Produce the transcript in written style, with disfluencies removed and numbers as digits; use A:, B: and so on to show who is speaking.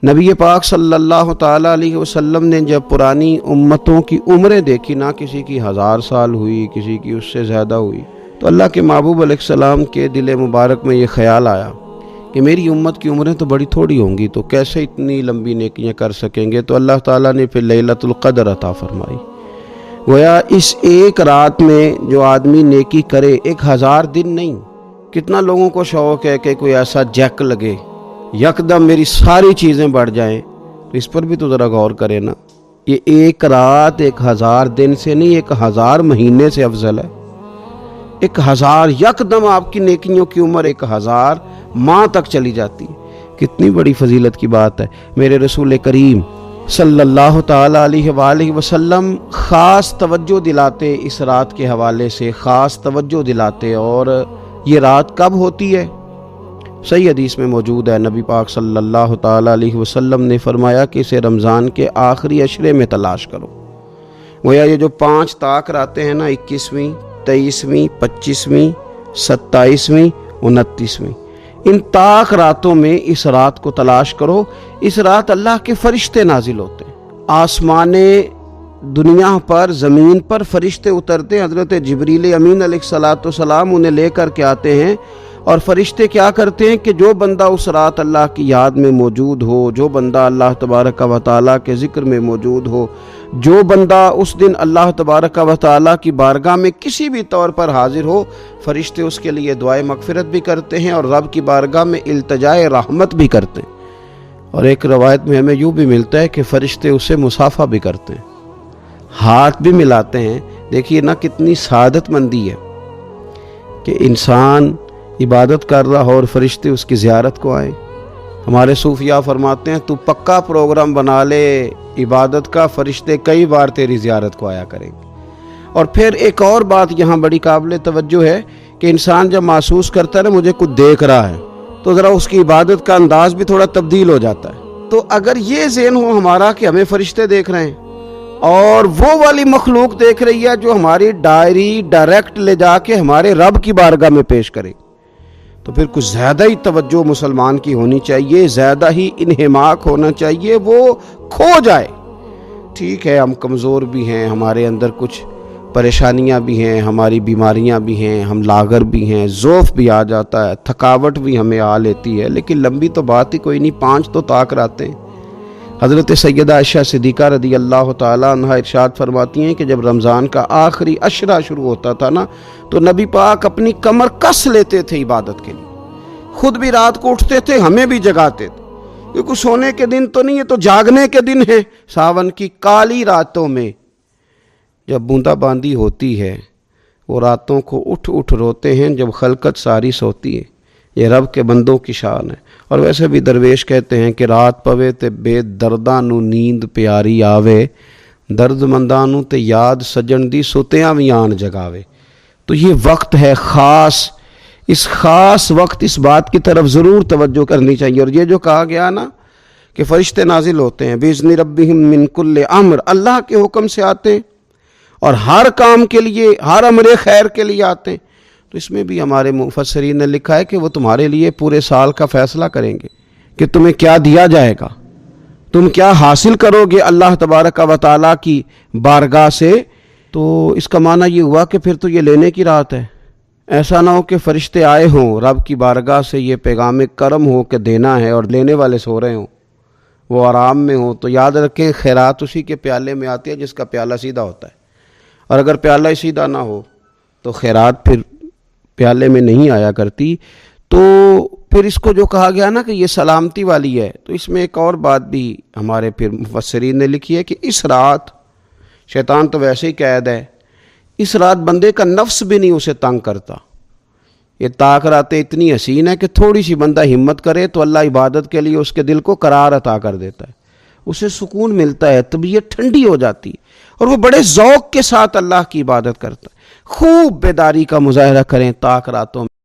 A: نبی پاک صلی اللہ تعالیٰ علیہ وسلم نے جب پرانی امتوں کی عمریں دیکھی، نہ کسی کی 1000 سال ہوئی، کسی کی اس سے زیادہ ہوئی، تو اللہ کے محبوب علیہ السلام کے دل مبارک میں یہ خیال آیا کہ میری امت کی عمریں تو بڑی تھوڑی ہوں گی، تو کیسے اتنی لمبی نیکیاں کر سکیں گے؟ تو اللہ تعالیٰ نے پھر لیلۃ القدر عطا فرمائی۔ گویا اس ایک رات میں جو آدمی نیکی کرے، 1000 دن نہیں۔ کتنا لوگوں کو شوق ہے کہ کوئی ایسا جیک لگے، یکدم میری ساری چیزیں بڑھ جائیں، تو اس پر بھی تو ذرا غور کرے نا۔ یہ ایک رات 1000 دن سے نہیں، 1000 مہینے سے افضل ہے۔ 1000 یکدم آپ کی نیکیوں کی عمر 1000 ماہ تک چلی جاتی ہے۔ کتنی بڑی فضیلت کی بات ہے۔ میرے رسول کریم صلی اللہ تعالیٰ علیہ وآلہ وسلم خاص توجہ دلاتے، اس رات کے حوالے سے خاص توجہ دلاتے۔ اور یہ رات کب ہوتی ہے؟ صحیح حدیث میں موجود ہے، نبی پاک صلی اللہ تعالیٰ علیہ وسلم نے فرمایا کہ اسے رمضان کے آخری عشرے میں تلاش کرو۔ گویا یہ جو 5 طاق راتیں ہیں نا، 21ویں، 23ویں، 25ویں، 27ویں، 29ویں، ان طاق راتوں میں اس رات کو تلاش کرو۔ اس رات اللہ کے فرشتے نازل ہوتے ہیں، آسمان دنیا پر، زمین پر فرشتے اترتے ہیں۔ حضرت جبریل امین علیہ السلام انہیں لے کر کے آتے ہیں، اور فرشتے کیا کرتے ہیں کہ جو بندہ اس رات اللہ کی یاد میں موجود ہو، جو بندہ اللہ تبارک و تعالیٰ کے ذکر میں موجود ہو، جو بندہ اس دن اللہ تبارک و تعالیٰ کی بارگاہ میں کسی بھی طور پر حاضر ہو، فرشتے اس کے لیے دعائے مغفرت بھی کرتے ہیں اور رب کی بارگاہ میں التجائے رحمت بھی کرتے ہیں۔ اور ایک روایت میں ہمیں یوں بھی ملتا ہے کہ فرشتے اسے مصافحہ بھی کرتے ہیں، ہاتھ بھی ملاتے ہیں۔ دیکھیے نا کتنی سعادت مندی ہے کہ انسان عبادت کر رہا ہو اور فرشتے اس کی زیارت کو آئیں۔ ہمارے صوفیاء فرماتے ہیں تو پکا پروگرام بنا لے عبادت کا، فرشتے کئی بار تیری زیارت کو آیا کریں گے۔ اور پھر ایک اور بات یہاں بڑی قابل توجہ ہے کہ انسان جب محسوس کرتا ہے مجھے کچھ دیکھ رہا ہے، تو ذرا اس کی عبادت کا انداز بھی تھوڑا تبدیل ہو جاتا ہے۔ تو اگر یہ ذہن ہو ہمارا کہ ہمیں فرشتے دیکھ رہے ہیں اور وہ والی مخلوق دیکھ رہی ہے جو ہماری ڈائری ڈائریکٹ لے جا کے ہمارے رب کی بارگاہ میں پیش کرے، تو پھر کچھ زیادہ ہی توجہ مسلمان کی ہونی چاہیے، زیادہ ہی انہماک ہونا چاہیے، وہ کھو جائے۔ ٹھیک ہے ہم کمزور بھی ہیں، ہمارے اندر کچھ پریشانیاں بھی ہیں، ہماری بیماریاں بھی ہیں، ہم لاغر بھی ہیں، ضعف بھی آ جاتا ہے، تھکاوٹ بھی ہمیں آ لیتی ہے، لیکن لمبی تو بات ہی کوئی نہیں، 5 تو طاق راتیں ہیں۔ حضرت سیدہ عائشہ صدیقہ رضی اللہ تعالیٰ عنہا ارشاد فرماتی ہیں کہ جب رمضان کا آخری عشرہ شروع ہوتا تھا نا، تو نبی پاک اپنی کمر کس لیتے تھے عبادت کے لیے، خود بھی رات کو اٹھتے تھے، ہمیں بھی جگاتے تھے، کیونکہ سونے کے دن تو نہیں ہے، تو جاگنے کے دن ہے۔ ساون کی کالی راتوں میں جب بوندا باندی ہوتی ہے، وہ راتوں کو اٹھ اٹھ روتے ہیں جب خلقت ساری سوتی ہے۔ یہ رب کے بندوں کی شان ہے۔ اور ویسے بھی درویش کہتے ہیں کہ رات پوے تے بے درداں نو نیند پیاری آوے، درد منداں نو تے یاد سجن دی ستیاں وی آن جگاوے۔ تو یہ وقت ہے خاص، اس خاص وقت اس بات کی طرف ضرور توجہ کرنی چاہیے۔ اور یہ جو کہا گیا نا کہ فرشتے نازل ہوتے ہیں بِإِذْنِ رَبِّهِمْ مِنْ كُلِّ امر، اللہ کے حکم سے آتے ہیں اور ہر کام کے لیے، ہر امر خیر کے لیے آتے ہیں۔ تو اس میں بھی ہمارے مفسرین نے لکھا ہے کہ وہ تمہارے لیے پورے سال کا فیصلہ کریں گے کہ تمہیں کیا دیا جائے گا، تم کیا حاصل کرو گے اللہ تبارک و تعالیٰ کی بارگاہ سے۔ تو اس کا معنی یہ ہوا کہ پھر تو یہ لینے کی رات ہے۔ ایسا نہ ہو کہ فرشتے آئے ہوں رب کی بارگاہ سے، یہ پیغام کرم ہو کہ دینا ہے اور لینے والے سو رہے ہوں، وہ آرام میں ہوں۔ تو یاد رکھیں خیرات اسی کے پیالے میں آتی ہے جس کا پیالہ سیدھا ہوتا ہے، اور اگر پیالہ ہی سیدھا نہ ہو تو خیرات پھر پیالے میں نہیں آیا کرتی۔ تو پھر اس کو جو کہا گیا نا کہ یہ سلامتی والی ہے، تو اس میں ایک اور بات بھی ہمارے پھر مفسرین نے لکھی ہے کہ اس رات، شیطان تو ویسے ہی قید ہے، اس رات بندے کا نفس بھی نہیں اسے تنگ کرتا۔ یہ طاق راتیں اتنی حسین ہے کہ تھوڑی سی بندہ ہمت کرے تو اللہ عبادت کے لیے اس کے دل کو قرار عطا کر دیتا ہے، اسے سکون ملتا ہے، طبیعت ٹھنڈی ہو جاتی ہے، اور وہ بڑے ذوق کے ساتھ اللہ کی عبادت کرتا ہے۔ خوب بیداری کا مظاہرہ کریں طاق راتوں میں۔